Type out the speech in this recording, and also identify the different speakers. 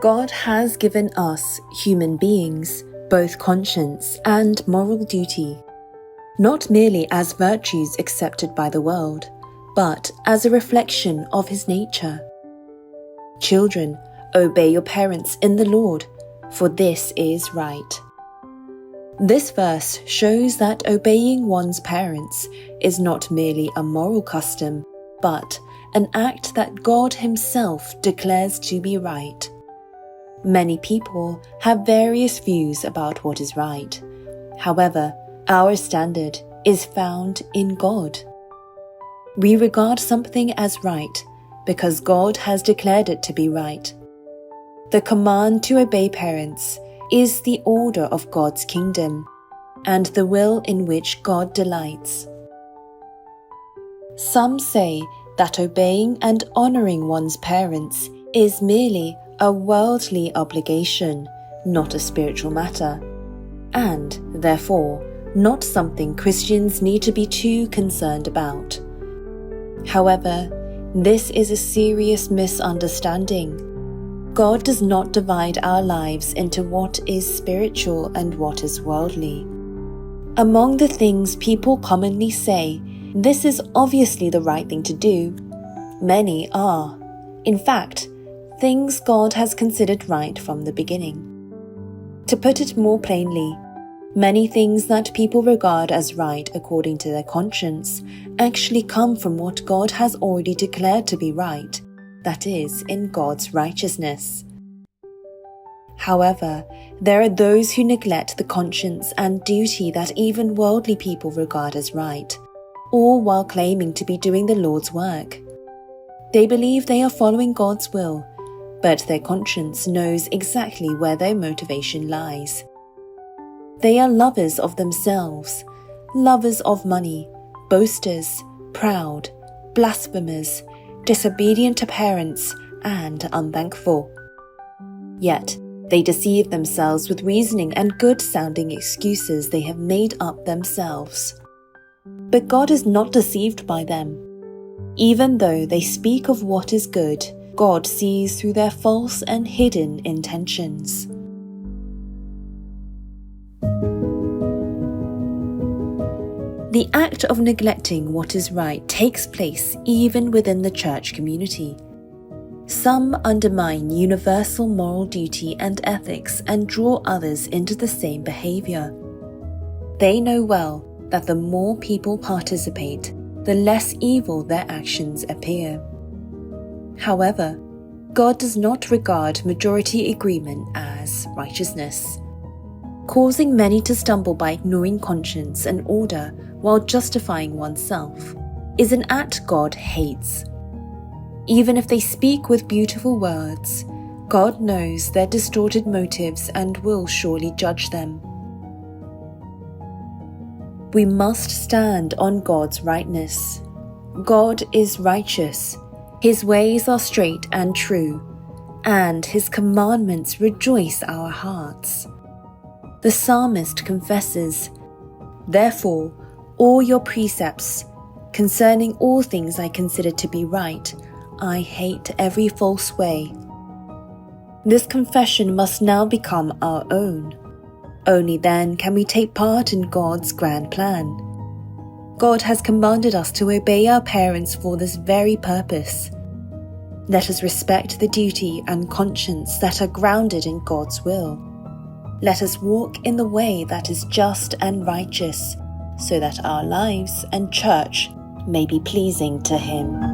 Speaker 1: God has given us, human beings, both conscience and moral duty, not merely as virtues accepted by the world, but as a reflection of His nature. Children, obey your parents in the Lord, for this is right. This verse shows that obeying one's parents is not merely a moral custom, but an act that God Himself declares to be right. Many people have various views about what is right. However, our standard is found in God. We regard something as right because God has declared it to be right. The command to obey parents is the order of God's kingdom and the will in which God delights. Some say that obeying and honoring one's parents is merely a worldly obligation, not a spiritual matter, and, therefore, not something Christians need to be too concerned about. However, this is a serious misunderstanding. God does not divide our lives into what is spiritual and what is worldly. Among the things people commonly say, this is obviously the right thing to do, many are, in fact, things God has considered right from the beginning. To put it more plainly, many things that people regard as right according to their conscience actually come from what God has already declared to be right, that is, in God's righteousness. However, there are those who neglect the conscience and duty that even worldly people regard as right, all while claiming to be doing the Lord's work. They believe they are following God's will, but their conscience knows exactly where their motivation lies. They are lovers of themselves, lovers of money, boasters, proud, blasphemers, disobedient to parents, and unthankful. Yet, they deceive themselves with reasoning and good-sounding excuses they have made up themselves. But God is not deceived by them. Even though they speak of what is good, God sees through their false and hidden intentions. The act of neglecting what is right takes place even within the church community. Some undermine universal moral duty and ethics and draw others into the same behavior. They know well that the more people participate, the less evil their actions appear. However, God does not regard majority agreement as righteousness. Causing many to stumble by ignoring conscience and order while justifying oneself is an act God hates. Even if they speak with beautiful words, God knows their distorted motives and will surely judge them. We must stand on God's rightness. God is righteous. His ways are straight and true, and His commandments rejoice our hearts. The psalmist confesses, "Therefore, all your precepts, concerning all things I consider to be right, I hate every false way." This confession must now become our own. Only then can we take part in God's grand plan. God has commanded us to obey our parents for this very purpose. Let us respect the duty and conscience that are grounded in God's will. Let us walk in the way that is just and righteous, so that our lives and church may be pleasing to Him.